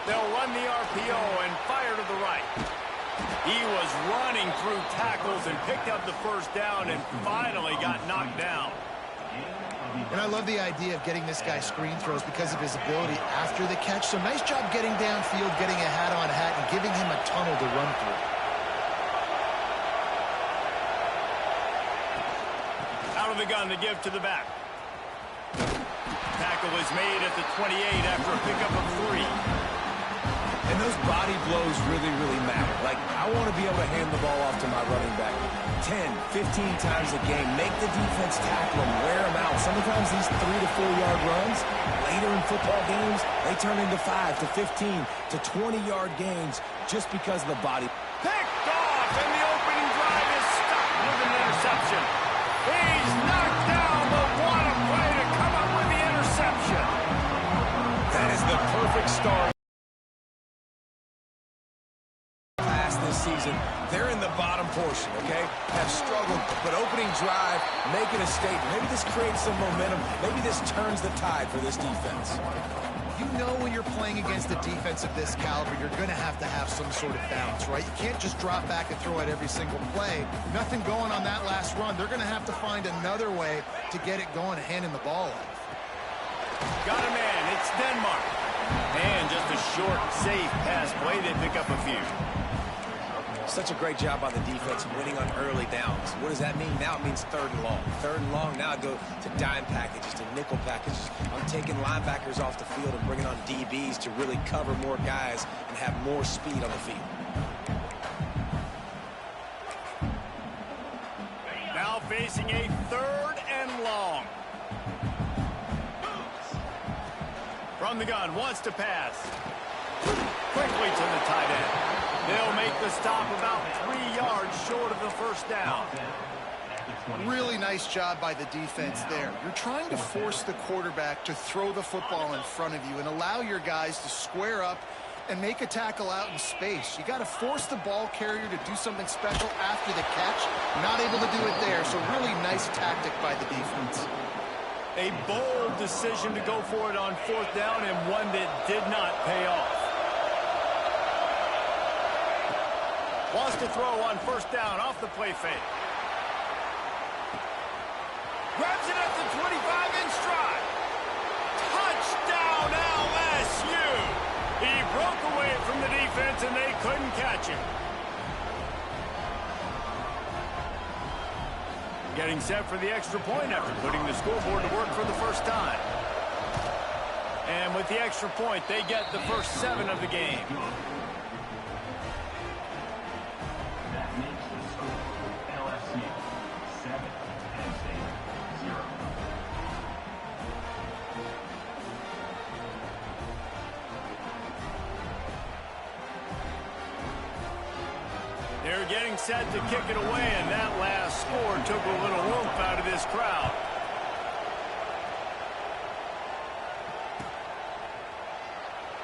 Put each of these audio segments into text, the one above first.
They'll run the RPO and fire to the right. He was running through tackles and picked up the first down and finally got knocked down. And I love the idea of getting this guy screen throws because of his ability after the catch. So nice job getting downfield, getting a hat-on-hat, and giving him a tunnel to run through. Out of the gun to give to the back. Tackle is made at the 28 after a pickup of 3. And those body blows really, really matter. Like, I want to be able to hand the ball off to my running back 10, 15 times a game. Make the defense tackle them, wear them out. Sometimes these 3 to 4 yard runs, later in football games, they turn into 5 to 15 to 20-yard gains just because of the body. Picked off, and the opening drive is stopped with an interception. He's knocked down, but what a play to come up with the interception. That is the perfect start. This season, they're in the bottom portion, okay? Have struggled, but opening drive, making a statement. Maybe this creates some momentum. Maybe this turns the tide for this defense. You know when you're playing against a defense of this caliber, you're going to have some sort of balance, right? You can't just drop back and throw it every single play. Nothing going on that last run. They're going to have to find another way to get it going, handing the ball off. Got a man. It's Denmark. And just a short, safe pass play. They pick up a few. Such a great job on the defense winning on early downs. What does that mean? Now it means 3rd and long. 3rd and long, now I go to dime packages, to nickel packages. I'm taking linebackers off the field and bringing on DBs to really cover more guys and have more speed on the field. Now facing a 3rd and long. From the gun, wants to pass. Quickly to the tight end. They'll make the stop about 3 yards short of the first down. Really nice job by the defense there. You're trying to force the quarterback to throw the football in front of you and allow your guys to square up and make a tackle out in space. You got to force the ball carrier to do something special after the catch. Not able to do it there, so really nice tactic by the defense. A bold decision to go for it on 4th down and one that did not pay off. Wants to throw on 1st down off the play fake. Grabs it at the 25 in stride. Touchdown LSU. He broke away from the defense and they couldn't catch him. Getting set for the extra point after putting the scoreboard to work for the first time. And with the extra point, they get the first 7 of the game. They're getting set to kick it away, and that last score took a little oomph out of this crowd.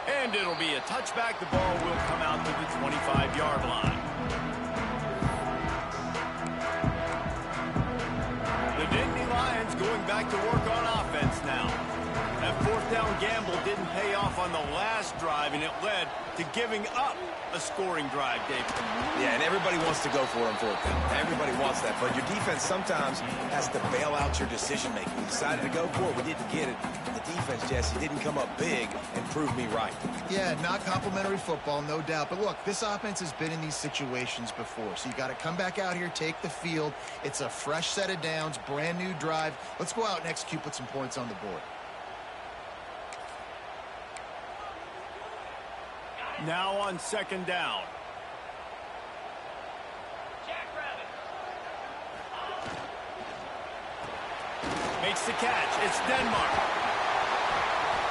And it'll be a touchback. The ball will come out to the 25-yard line. The Nittany Lions going back to work on offense now. That 4th down gamble didn't pay off on the last drive, and it led to giving up a scoring drive, David. Yeah, and everybody wants to go for it on 4th down. Everybody wants that, but your defense sometimes has to bail out your decision-making. We decided to go for it. We didn't get it. The defense, Jesse, didn't come up big and prove me right. Yeah, not complimentary football, no doubt. But look, this offense has been in these situations before, so you got to come back out here, take the field. It's a fresh set of downs, brand new drive. Let's go out and execute, put some points on the board. Now on 2nd down. Makes the catch. It's Denmark.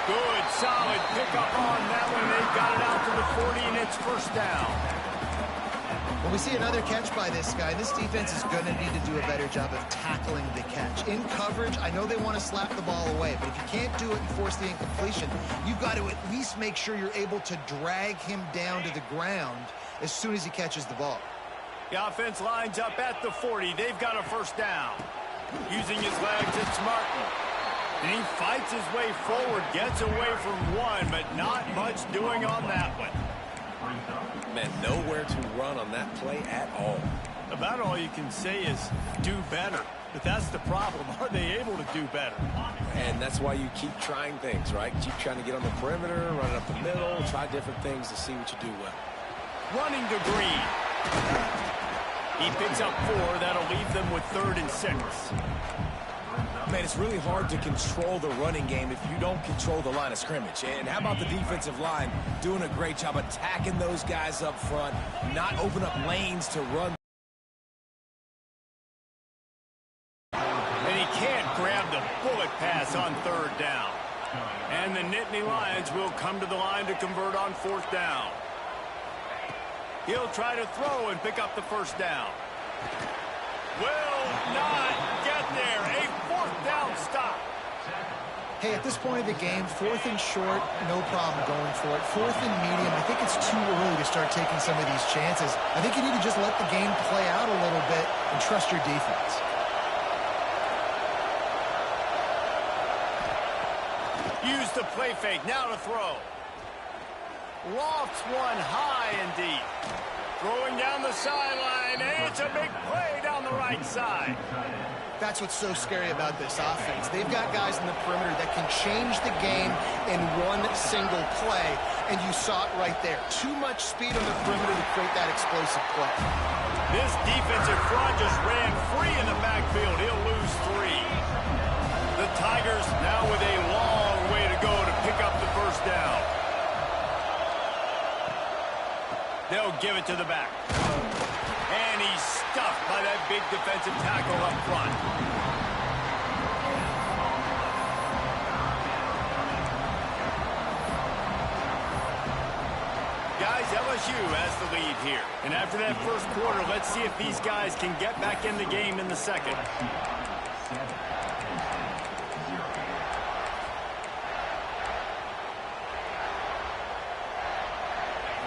Good, solid pickup on that one. They've got it out to the 40, and it's 1st down. Well, we see another catch by this guy. This defense is going to need to do a better job of tackling the catch. In coverage, I know they want to slap the ball away, but if you can't do it and force the incompletion, you've got to at least make sure you're able to drag him down to the ground as soon as he catches the ball. The offense lines up at the 40. They've got a 1st down. Using his legs, it's Martin. And he fights his way forward, gets away from one, but not much doing on that one. Man, nowhere to run on that play at all. About all you can say is do better. But that's the problem. Are they able to do better? And that's why you keep trying things, right? Keep trying to get on the perimeter, run it up the middle, try different things to see what you do well. Running to Green. He picks up 4. That'll leave them with 3rd and 6. Man, it's really hard to control the running game if you don't control the line of scrimmage. And how about the defensive line doing a great job attacking those guys up front, not open up lanes to run. And he can't grab the bullet pass on 3rd down. And the Nittany Lions will come to the line to convert on 4th down. He'll try to throw and pick up the 1st down. Will not get there. A 4th down stop. Hey, at this point of the game, 4th and short, no problem going for it. 4th and medium, I think it's too early to start taking some of these chances. I think you need to just let the game play out a little bit and trust your defense. Use the play fake, now to throw. Lofts one high and deep. Throwing down the sideline, and it's a big play down the right side. That's what's so scary about this offense. They've got guys in the perimeter that can change the game in one single play, and you saw it right there. Too much speed on the perimeter to create that explosive play. This defensive front just ran free in the backfield. He'll lose 3. The Tigers now with a long way to go to pick up the 1st down. They'll give it to the back. And he's stuffed by that big defensive tackle up front. Guys, LSU has the lead here. And after that 1st quarter, let's see if these guys can get back in the game in the 2nd.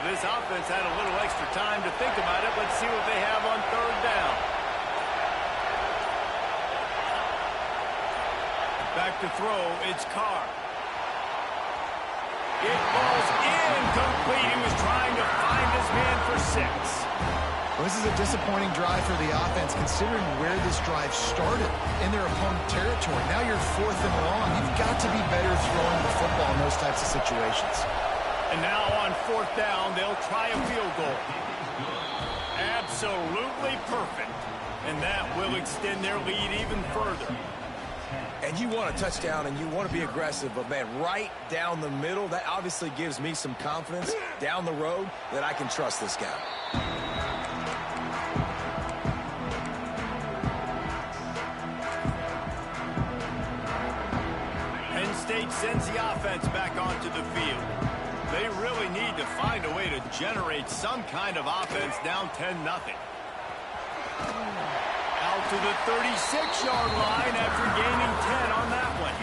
This offense had a little extra time to think about it. Let's see what they have on 3rd down. Back to throw, it's Carr. It falls incomplete. He was trying to find his man for 6. Well, this is a disappointing drive for the offense, considering where this drive started in their opponent territory. Now you're 4th and long. You've got to be better throwing the football in those types of situations. And now on 4th down, they'll try a field goal. Absolutely perfect. And that will extend their lead even further. And you want a touchdown and you want to be aggressive, but man, right down the middle, that obviously gives me some confidence down the road that I can trust this guy. Penn State sends the offense back onto the field. They really need to find a way to generate some kind of offense down 10-0. Out to the 36-yard line after gaining 10 on that one.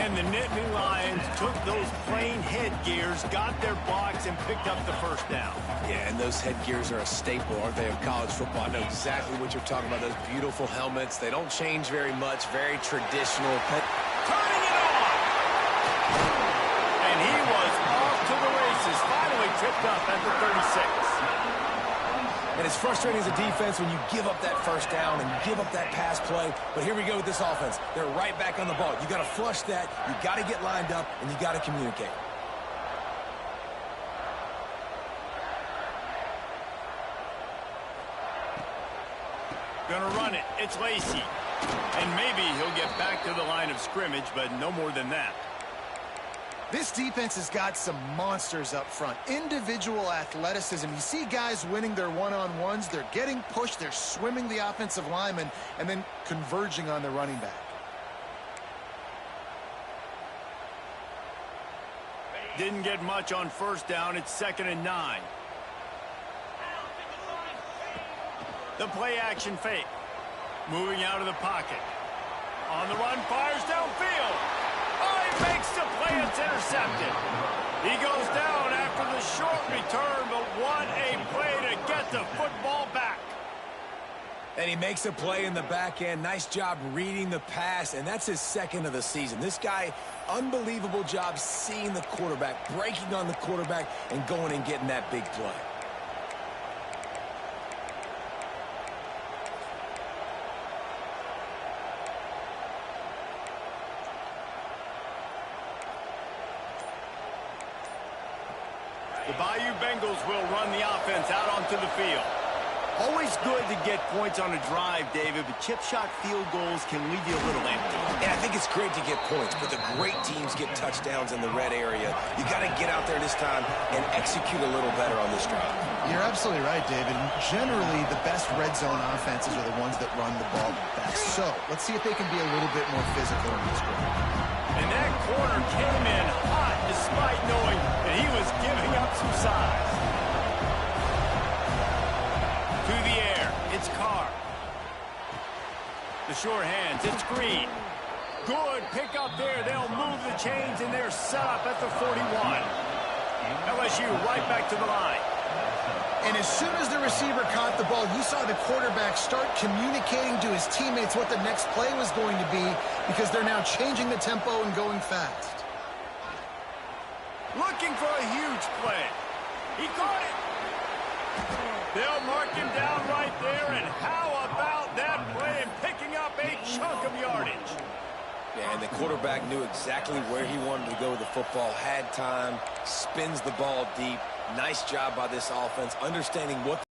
And the Nittany Lions took those plain headgears, got their blocks, and picked up the 1st down. Yeah, and those headgears are a staple, aren't they, of college football? I know exactly what you're talking about, those beautiful helmets. They don't change very much, very traditional. Turning it on! And he was off to the races, finally tripped up at the 36. And it's frustrating as a defense when you give up that 1st down and you give up that pass play. But here we go with this offense. They're right back on the ball. You got to flush that. You got to get lined up, and you got to communicate. Gonna run it. It's Lacey. And maybe he'll get back to the line of scrimmage, but no more than that. This defense has got some monsters up front. Individual athleticism. You see guys winning their one-on-ones. They're getting pushed. They're swimming the offensive lineman and then converging on the running back. Didn't get much on 1st down. It's 2nd and 9. The play action fake. Moving out of the pocket. On the run, fires downfield. Oh, he makes the play. It's intercepted. He goes down after the short return, but what a play to get the football back. And he makes a play in the back end. Nice job reading the pass, and that's his second of the season. This guy, unbelievable job seeing the quarterback, breaking on the quarterback, and going and getting that big play. The Bayou Bengals will run the offense out onto the field. Always good to get points on a drive, David, but chip shot field goals can leave you a little empty. And I think it's great to get points, but the great teams get touchdowns in the red area. You got to get out there this time and execute a little better on this drive. You're absolutely right, David. Generally, the best red zone offenses are the ones that run the ball best. So let's see if they can be a little bit more physical in this drive. And that corner came in hot despite knowing that he was giving up some size. To the air, it's Carr. The short hands, it's Green. Good pick up there. They'll move the chains, and they're set up at the 41. LSU right back to the line. And as soon as the receiver caught the ball, you saw the quarterback start communicating to his teammates what the next play was going to be because they're now changing the tempo and going fast. Looking for a huge play. He caught it. They'll mark him down right there, and how about that play and picking up a chunk of yardage? Yeah, and the quarterback knew exactly where he wanted to go with the football, had time, spins the ball deep. Nice job by this offense, understanding what.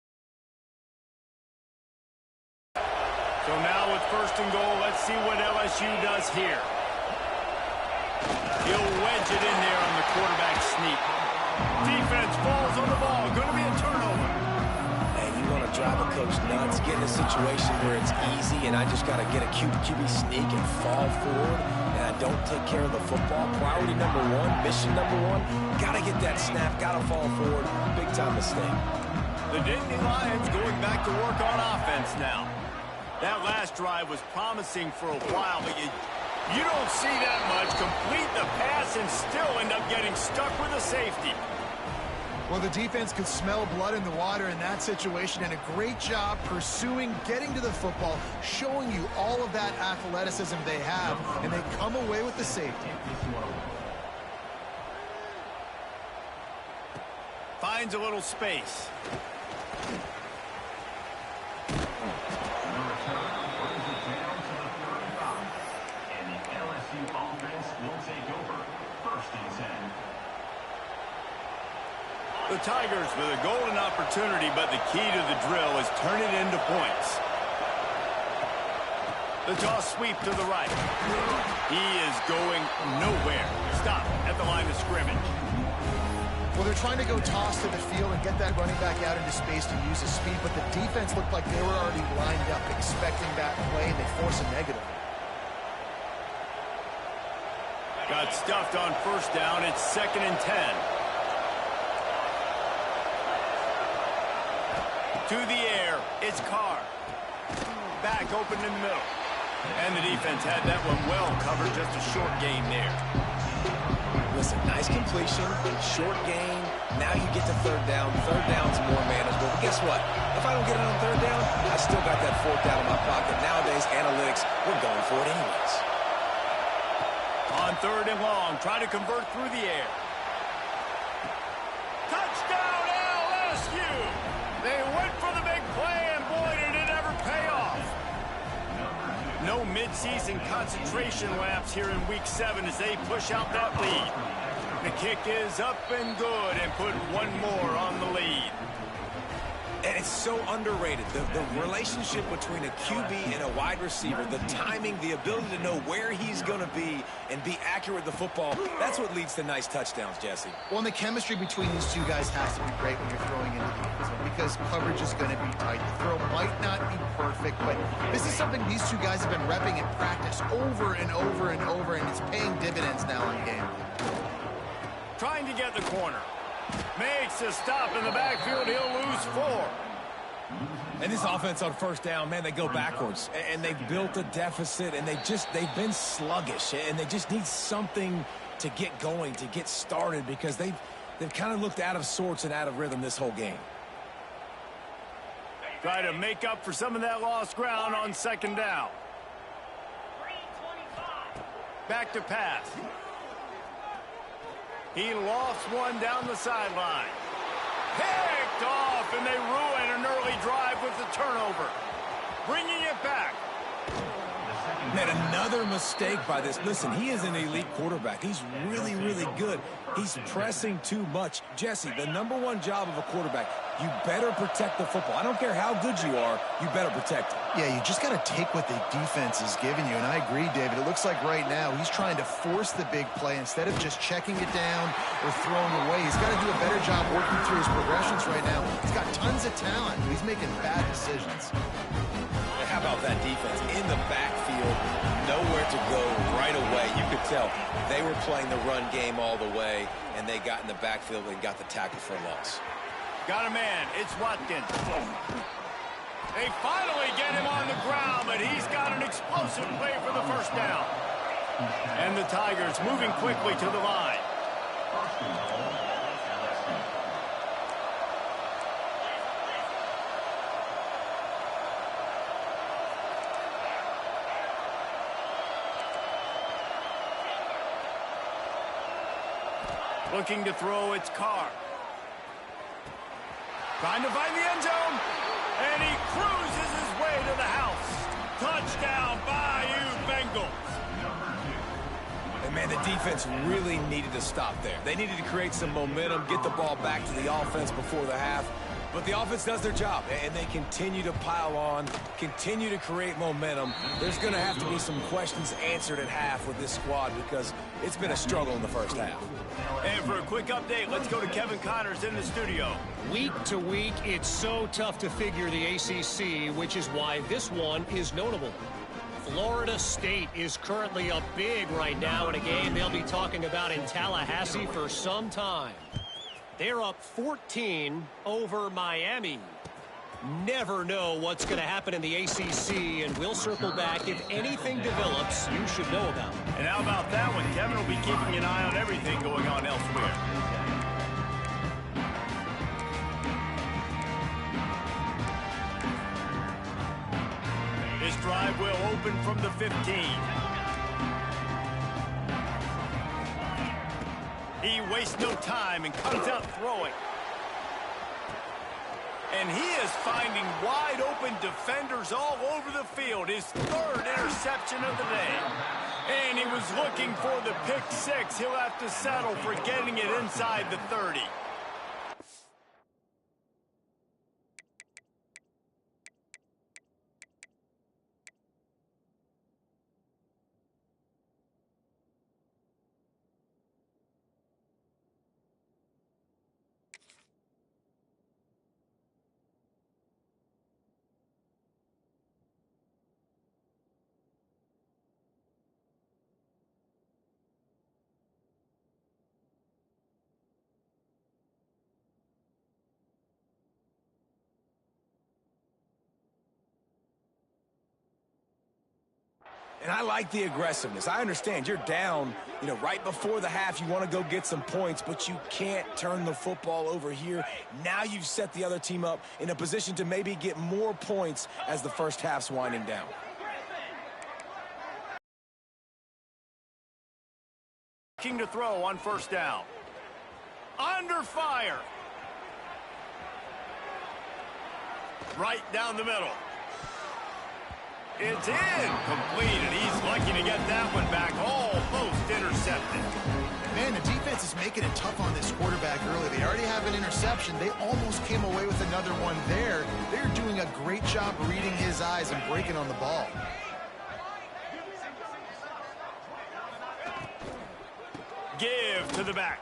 So now with first and goal, let's see what LSU does here. He'll wedge it in there on the quarterback sneak. Defense falls on the ball. Going to be a turnover. And you want to drive a coach nuts, get in a situation where it's easy, and I just got to get a QB sneak and fall forward, and I don't take care of the football. Priority number one, mission number one, got to get that snap, got to fall forward. Big time mistake. The Nittany Lions going back to work on offense now. That last drive was promising for a while, but you don't see that much. Complete the pass and still end up getting stuck with a safety. Well, the defense could smell blood in the water in that situation, and a great job pursuing, getting to the football, showing you all of that athleticism they have, and they come away with the safety. Finds a little space. The Tigers with a golden opportunity, but the key to the drill is turn it into points. The toss sweep to the right. He is going nowhere. Stop at the line of scrimmage. Well, they're trying to go toss to the field and get that running back out into space to use his speed, but the defense looked like they were already lined up expecting that play, and they force a negative. Got stuffed on first down. It's 2nd and 10. To the air, it's Carr. Back open in the middle. And the defense had that one well covered, just a short gain there. Listen, nice completion, short gain. Now you get to third down. Third down's more manageable. But guess what? If I don't get it on third down, I still got that fourth down in my pocket. Nowadays, analytics, we're going for it anyways. On 3rd and long, trying to convert through the air. Touchdown, LSU! They went for the big play, and boy, did it ever pay off. No mid-season concentration laps here in Week 7 as they push out that lead. The kick is up and good and put one more on the lead. And it's so underrated. The relationship between a QB and a wide receiver, the timing, the ability to know where he's going to be and be accurate with the football, that's what leads to nice touchdowns, Jesse. Well, and the chemistry between these two guys has to be great when you're throwing into the end zone because coverage is going to be tight. The throw might not be perfect, but this is something these two guys have been repping in practice over and over and over, and it's paying dividends now in game. Trying to get the corner. Makes a stop in the backfield. He'll lose 4. And this offense on first down, man, they go backwards. And they've built a deficit, and they've been sluggish. And they just need something to get going, to get started, because they've kind of looked out of sorts and out of rhythm this whole game. Try to make up for some of that lost ground on second down. Back to pass. He lost one down the sideline. Picked off, and they ruin an early drive with the turnover. Bringing it back. Man, another mistake by this. Listen, he is an elite quarterback. He's really, really good. He's pressing too much. Jesse, the #1 job of a quarterback, you better protect the football. I don't care how good you are, you better protect it. Yeah, you just got to take what the defense is giving you, and I agree, David. It looks like right now he's trying to force the big play instead of just checking it down or throwing away. He's got to do a better job working through his progressions right now. He's got tons of talent, but he's making bad decisions. How about that defense in the backfield, nowhere to go right away. You could tell they were playing the run game all the way, and they got in the backfield and got the tackle for a loss. Got a man. It's Watkins. They finally get him on the ground, but he's got an explosive play for the first down. And the Tigers moving quickly to the line. Looking to throw, it's Carr. Trying to find the end zone. And he cruises his way to the house. Touchdown, Bayou Bengals. And, man, the defense really needed to stop there. They needed to create some momentum, get the ball back to the offense before the half. But the offense does their job, and they continue to pile on, continue to create momentum. There's going to have to be some questions answered at half with this squad because it's been a struggle in the first half. And for a quick update, let's go to Kevin Connors in the studio. Week to week, it's so tough to figure the ACC, which is why this one is notable. Florida State is currently up big right now in a game they'll be talking about in Tallahassee for some time. They're up 14 over Miami. Never know what's going to happen in the ACC, and we'll circle back if anything develops you should know about. And how about that one? Kevin will be keeping an eye on everything going on elsewhere. This drive will open from the 15. He wastes no time and comes out throwing. And he is finding wide-open defenders all over the field. His third interception of the day. And he was looking for the pick six. He'll have to settle for getting it inside the 30. And I like the aggressiveness. I understand you're down, right before the half. You want to go get some points, but you can't turn the football over here. Now you've set the other team up in a position to maybe get more points as the first half's winding down. Looking to throw on first down. Under fire. Right down the middle. It's incomplete, and he's lucky to get that one back. Almost intercepted. Man, the defense is making it tough on this quarterback early. They already have an interception. They almost came away with another one there. They're doing a great job reading his eyes and breaking on the ball. Give to the back.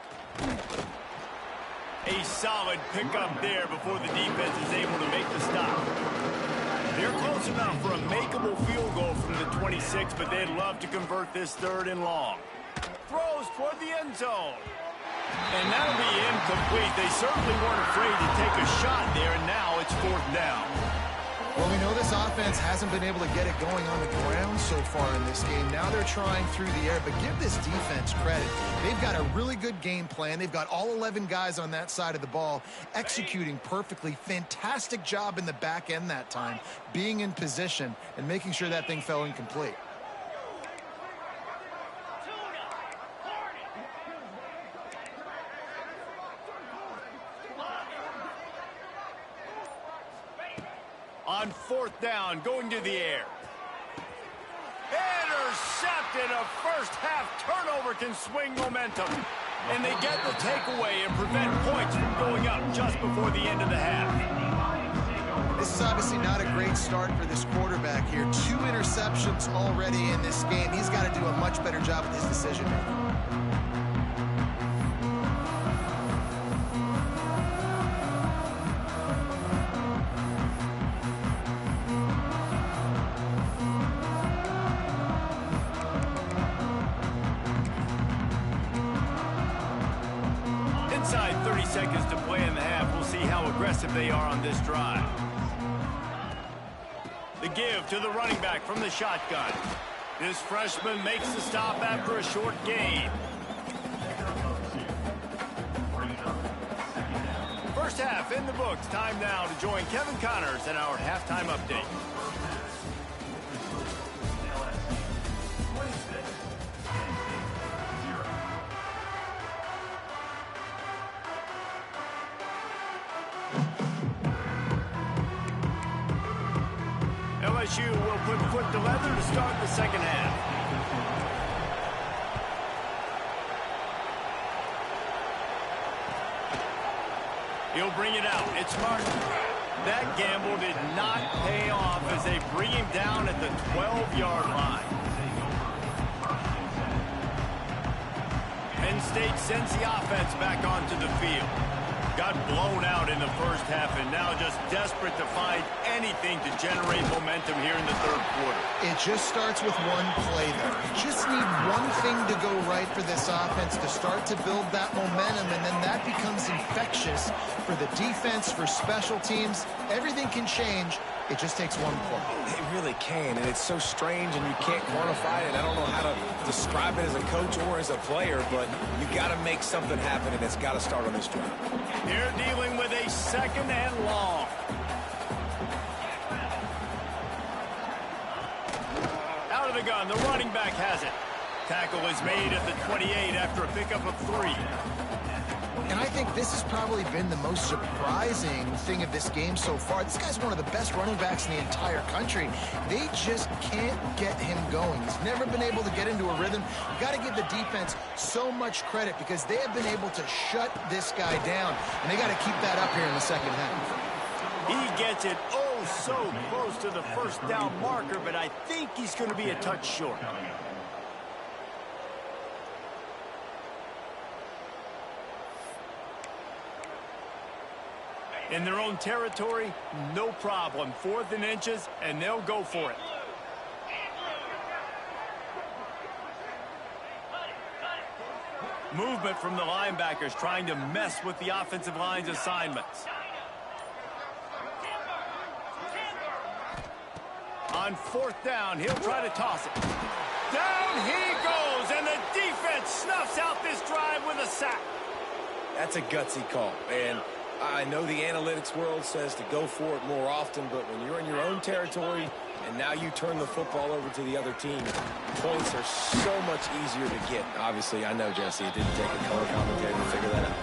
A solid pickup there before the defense is able to make the stop. They're close enough for a makeable field goal from the 26, but they'd love to convert this third and long. Throws toward the end zone. And that'll be incomplete. They certainly weren't afraid to take a shot there, and now it's fourth down. Well, we know this offense hasn't been able to get it going on the ground so far in this game. Now they're trying through the air, but give this defense credit. They've got a really good game plan. They've got all 11 guys on that side of the ball executing perfectly. Fantastic job in the back end that time, being in position and making sure that thing fell incomplete. On fourth down, going to the air. Intercepted. A first-half turnover can swing momentum. And they get the takeaway and prevent points from going up just before the end of the half. This is obviously not a great start for this quarterback here. 2 interceptions already in this game. He's got to do a much better job with his decision-making. Inside 30 seconds to play in the half. We'll see how aggressive they are on this drive. The give to the running back from the shotgun. This freshman makes the stop after a short gain. First half in the books. Time now to join Kevin Connors in our halftime update. LSU will put foot to leather to start the second half. He'll bring it out. It's Martin. That gamble did not pay off as they bring him down at the 12-yard line. Penn State sends the offense back onto the field. Got blown out in the first half and now just desperate to find anything to generate momentum here in the third quarter. It just starts with one play there. You just need one thing to go right for this offense to start to build that momentum, and then that becomes infectious for the defense, for special teams. Everything can change. It just takes one play. It really can, and it's so strange, and you can't quantify it. I don't know how to describe it as a coach or as a player, but you got to make something happen, and it's got to start on this drive. They're dealing with a second and long. Out of the gun, the running back has it. Tackle is made at the 28 after a pickup of 3. And I think this has probably been the most surprising thing of this game so far. This guy's one of the best running backs in the entire country. They just can't get him going. He's never been able to get into a rhythm. You've got to give the defense so much credit because they have been able to shut this guy down. And they got to keep that up here in the second half. He gets it oh so close to the first down marker, but I think he's going to be a touch short. In their own territory, no problem. 4th and inches, and they'll go for it. Movement from the linebackers trying to mess with the offensive line's assignments. On 4th down, he'll try to toss it. Down he goes, and the defense snuffs out this drive with a sack. That's a gutsy call, and I know the analytics world says to go for it more often, but when you're in your own territory and now you turn the football over to the other team, points are so much easier to get. Obviously, I know, Jesse, it didn't take a color commentator to figure that out.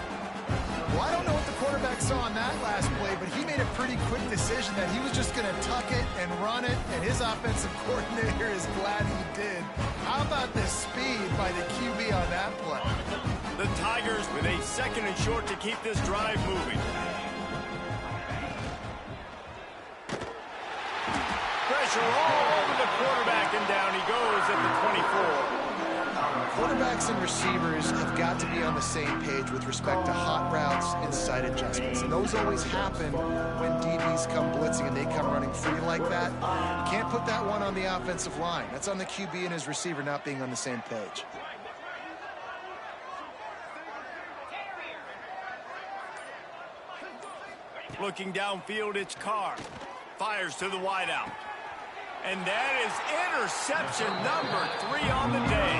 Well, I don't know what the quarterback saw on that last play, but he made a pretty quick decision that he was just going to tuck it and run it, and his offensive coordinator is glad he did. How about the speed by the QB on that play? The Tigers with a 2nd and short to keep this drive moving. Pressure all over the quarterback, and down he goes at the 24. Quarterbacks and receivers have got to be on the same page with respect to hot routes and sight adjustments. And those always happen when DBs come blitzing and they come running free like that. You can't put that one on the offensive line. That's on the QB and his receiver not being on the same page. Looking downfield, it's Carr. fires to the wideout. And that is interception number 3 on the day.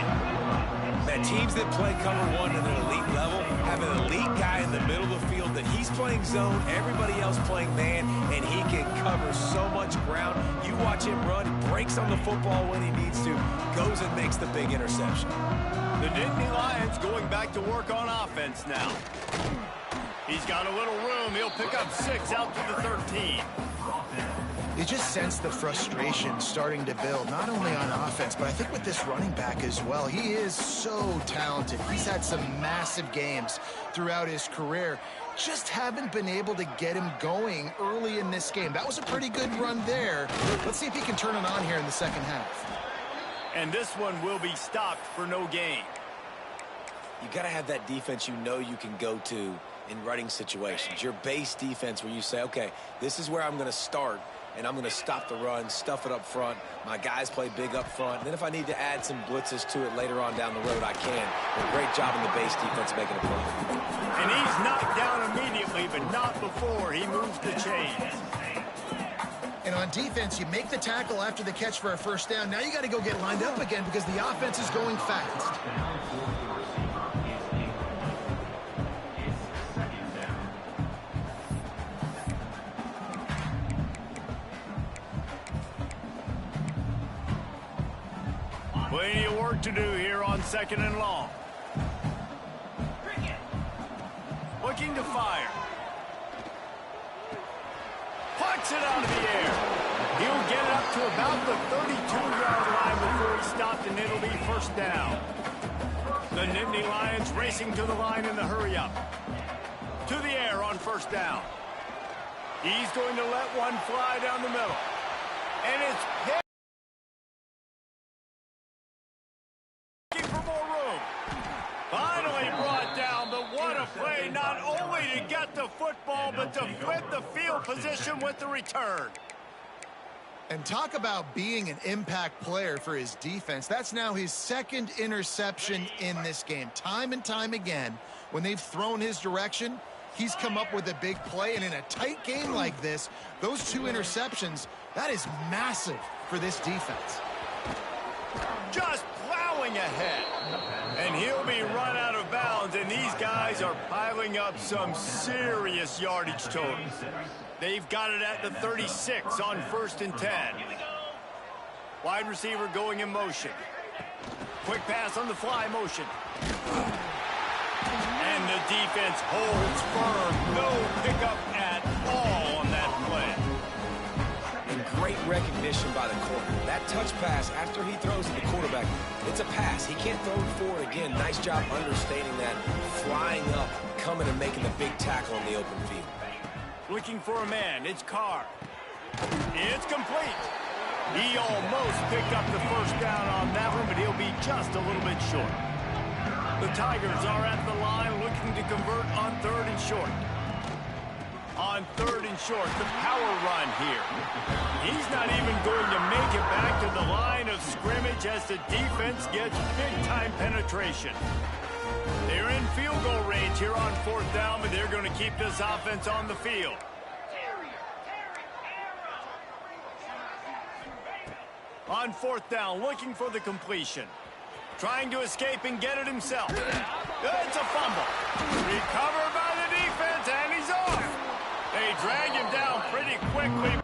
Man, teams that play cover one at an elite level have an elite guy in the middle of the field that he's playing zone, everybody else playing man, and he can cover so much ground. You watch him run, breaks on the football when he needs to, goes and makes the big interception. The Nittany Lions going back to work on offense now. He's got a little room. He'll pick up 6 out to the 13. You just sense the frustration starting to build, not only on offense, but I think with this running back as well. He is so talented. He's had some massive games throughout his career. Just haven't been able to get him going early in this game. That was a pretty good run there. Let's see if he can turn it on here in the second half. And this one will be stopped for no gain. You got to have that defense you know you can go to in running situations. Your base defense where you say, okay, this is where I'm going to start, and I'm going to stop the run, stuff it up front. My guys play big up front. And then if I need to add some blitzes to it later on down the road, I can. But great job in the base defense making a play. And he's knocked down immediately, but not before he moves the chains. And on defense, you make the tackle after the catch for a first down. Now you got to go get lined up again because the offense is going fast. Plenty of work to do here on 2nd and long. Looking to fire. Puts it out of the air. He'll get it up to about the 32-yard line before he stopped, and it'll be first down. The Nittany Lions racing to the line in the hurry-up. To the air on first down. He's going to let one fly down the middle. And it's hit. Finally brought down, but what a play, not only to get the football, but to flip the field position with the return. And talk about being an impact player for his defense. That's now his 2nd interception in this game. Time and time again, when they've thrown his direction, he's come up with a big play. And in a tight game like this, those 2 interceptions, that is massive for this defense. Just plowing ahead. And he'll be run out of bounds, and these guys are piling up some serious yardage totals. They've got it at the 36 on 1st and 10. Wide receiver going in motion. Quick pass on the fly motion. And the defense holds firm. No pickup at all on that play. And great recognition by the corner. That touch pass after he throws to the quarterback, it's a pass. He can't throw it forward again. Nice job understating that. Flying up, coming and making the big tackle in the open field. Looking for a man. It's Carr. It's complete. He almost picked up the first down on that one, but he'll be just a little bit short. The Tigers are at the line looking to convert on 3rd and short. On 3rd and short, the power run here. He's not even going to make it back to the line of scrimmage as the defense gets big-time penetration. They're in field goal range here on 4th down, but they're going to keep this offense on the field. On 4th down, looking for the completion. Trying to escape and get it himself. It's a fumble. Recovered by the defense, and he's off. They drag him down pretty quickly.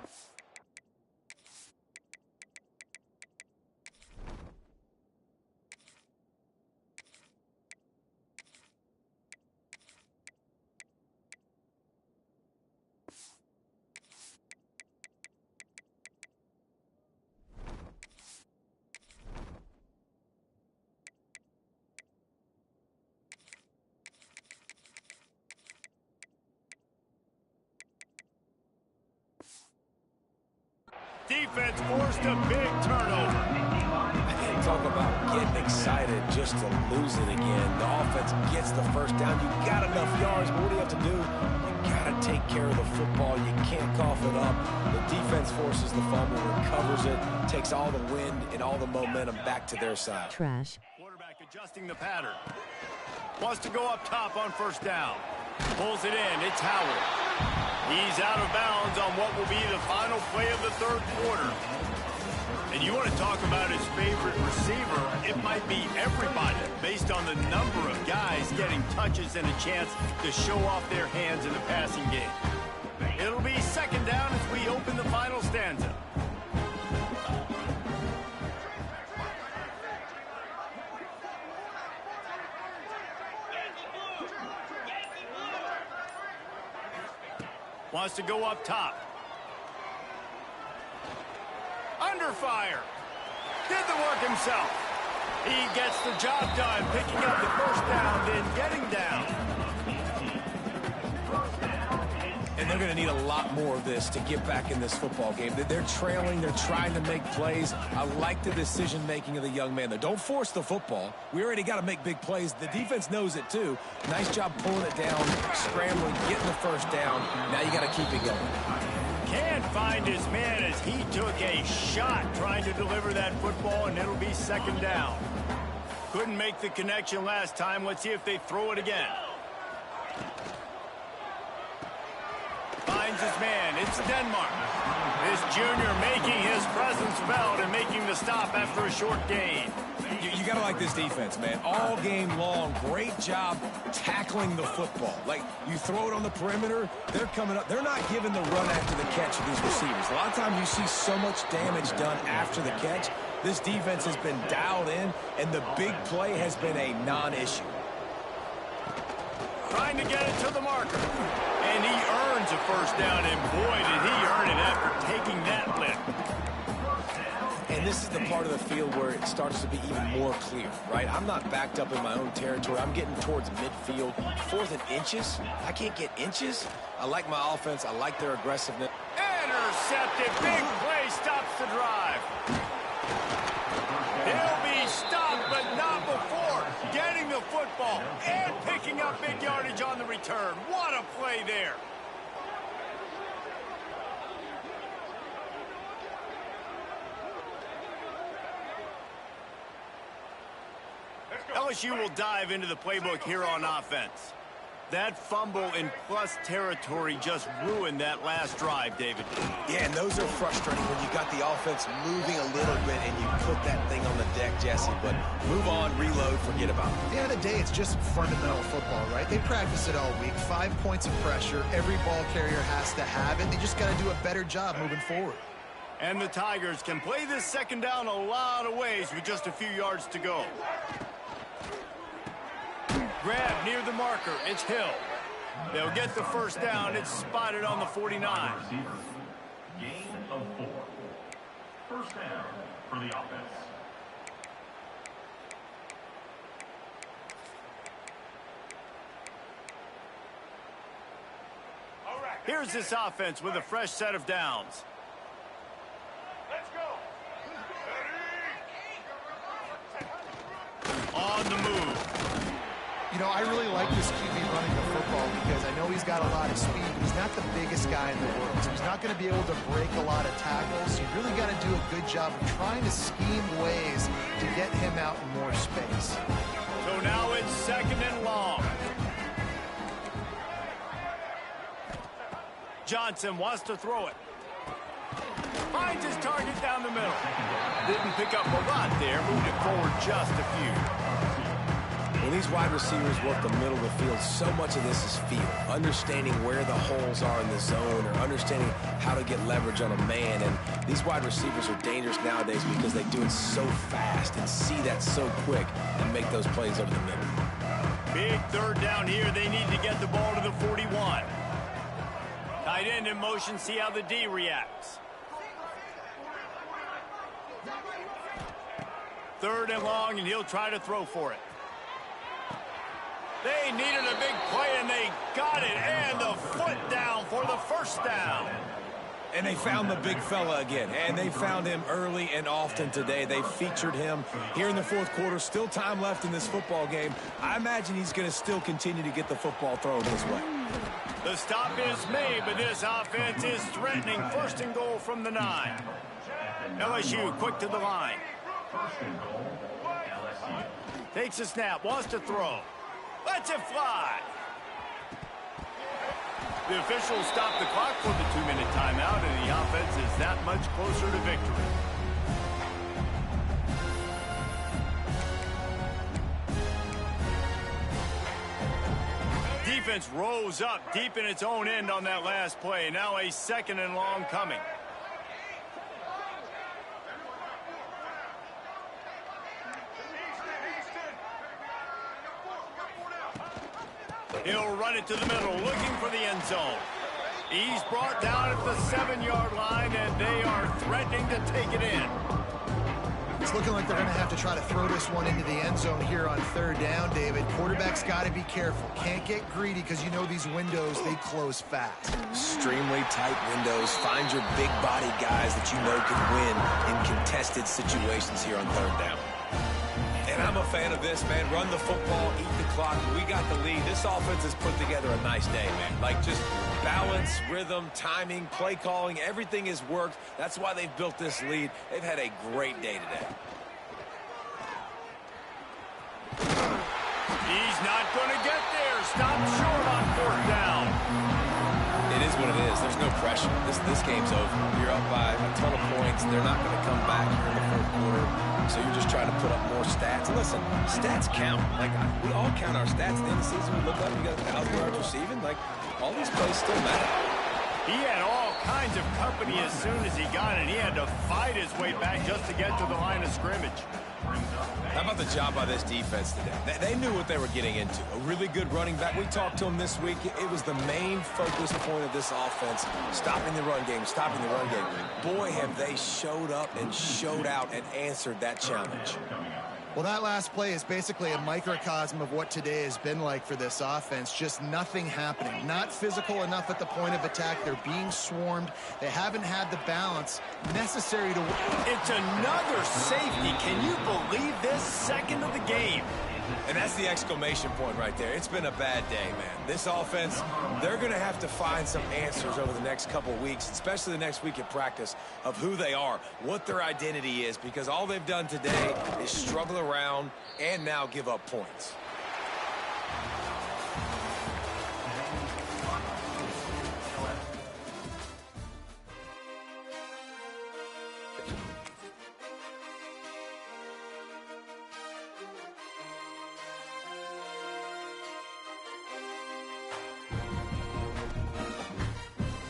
Defense forced a big turnover. And talk about getting excited just to lose it again. The offense gets the first down. You got enough yards, but what do you have to do? You got to take care of the football. You can't cough it up. The defense forces the fumble, recovers it, takes all the wind and all the momentum back to their side. Trash. Quarterback adjusting the pattern. Wants to go up top on 1st down. Pulls it in. It's Howard. He's out of bounds on what will be the final play of the third quarter. And you want to talk about his favorite receiver, it might be everybody based on the number of guys getting touches and a chance to show off their hands in the passing game. It'll be second down as we open the final stanza. Wants to go up top. Under fire. Did the work himself. He gets the job done, picking up the first down, then getting down. And they're going to need a lot more of this to get back in this football game. They're trailing. They're trying to make plays. I like the decision-making of the young man, though. Don't force the football. We already got to make big plays. The defense knows it, too. Nice job pulling it down, scrambling, getting the first down. Now you got to keep it going. Can't find his man as he took a shot trying to deliver that football, and it'll be second down. Couldn't make the connection last time. Let's see if they throw it again. Finds his man. It's Denmark. This junior making his presence felt and making the stop after a short gain. You got to like this defense, man. All game long, great job tackling the football. Like, you throw it on the perimeter, they're coming up. They're not giving the run after the catch to these receivers. A lot of times you see so much damage done after the catch. This defense has been dialed in, and the big play has been a non-issue. Trying to get it to the marker. And he earns a first down, and boy, did he earn it after taking that lift. And this is the part of the field where it starts to be even more clear, right? I'm not backed up in my own territory. I'm getting towards midfield. 4th and inches. I can't get inches. I like my offense. I like their aggressiveness. Intercepted. Big play stops the drive. He'll be stopped, but not before getting the football and picking up big yardage on the return. What a play there. LSU will dive into the playbook here on offense. That fumble in plus territory just ruined that last drive, David. Yeah, and those are frustrating when you got the offense moving a little bit and you put that thing on the deck, Jesse. But move on, reload, forget about it. At the end of the day, it's just fundamental football, right? They practice it all week. 5 points of pressure. Every ball carrier has to have it. They just got to do a better job moving forward. And the Tigers can play this second down a lot of ways with just a few yards to go. Grab near the marker. It's Hill. They'll get the first down. It's spotted on the 49. Gain of 4. First down for the offense. Here's this offense with a fresh set of downs. Let's go. On the move. You know, I really like this QB running the football because I know he's got a lot of speed, but he's not the biggest guy in the world. So he's not going to be able to break a lot of tackles. You really got to do a good job of trying to scheme ways to get him out in more space. So now it's second and long. Johnson wants to throw it. Finds his target down the middle. Didn't pick up a lot there. Moved it forward just a few. When these wide receivers work the middle of the field, so much of this is feel. Understanding where the holes are in the zone or understanding how to get leverage on a man. And these wide receivers are dangerous nowadays because they do it so fast and see that so quick and make those plays over the middle. Big third down here. They need to get the ball to the 41. Tight end in motion. See how the D reacts. Third and long, and he'll try to throw for it. They needed a big play, and they got it. And the foot down for the first down. And they found the big fella again. And they found him early and often today. They featured him here in the fourth quarter. Still time left in this football game. I imagine he's going to still continue to get the football thrown his way. The stop is made, but this offense is threatening. First and goal from the 9. LSU quick to the line. First and goal, LSU. Takes a snap, wants to throw. Lets it fly. The officials stopped the clock for the 2-minute timeout, and the offense is that much closer to victory. Defense rose up deep in its own end on that last play. Now a 2nd and long coming. He'll run it to the middle, looking for the end zone. He's brought down at the 7-yard line, and they are threatening to take it in. It's looking like they're going to have to try to throw this one into the end zone here on 3rd down, David. Quarterback's got to be careful. Can't get greedy because you know these windows, they close fast. Extremely tight windows. Find your big body guys that you know can win in contested situations here on 3rd down. And I'm a fan of this, man. Run the football, eat the clock. We got the lead. This offense has put together a nice day, man. Like, just balance, rhythm, timing, play calling, everything has worked. That's why they've built this lead. They've had a great day today. He's not going to get there. Stop short on 4th down. It is what it is. There's no pressure. This game's over. You're up by a ton of points. They're not going to come back here in the 4th quarter. So you're just trying to put up more stats. And listen, stats count. Like, we all count our stats. At the end of the season, we look up, you got 1,000 yards receiving. Like, all these plays still matter. He had all kinds of company as soon as he got it. He had to fight his way back just to get to the line of scrimmage. How about the job by this defense today? They knew what they were getting into. A really good running back. We talked to him this week. It was the main focus point of this offense, stopping the run game, stopping the run game. Boy, have they showed up and showed out and answered that challenge. Well, that last play is basically a microcosm of what today has been like for this offense. Just nothing happening. Not physical enough at the point of attack. They're being swarmed. They haven't had the balance necessary to win. It's another safety. Can you believe this? 2nd of the game. And that's the exclamation point right there. It's been a bad day, man. This offense, they're going to have to find some answers over the next couple weeks, especially the next week at practice, of who they are, what their identity is, because all they've done today is struggle around and now give up points.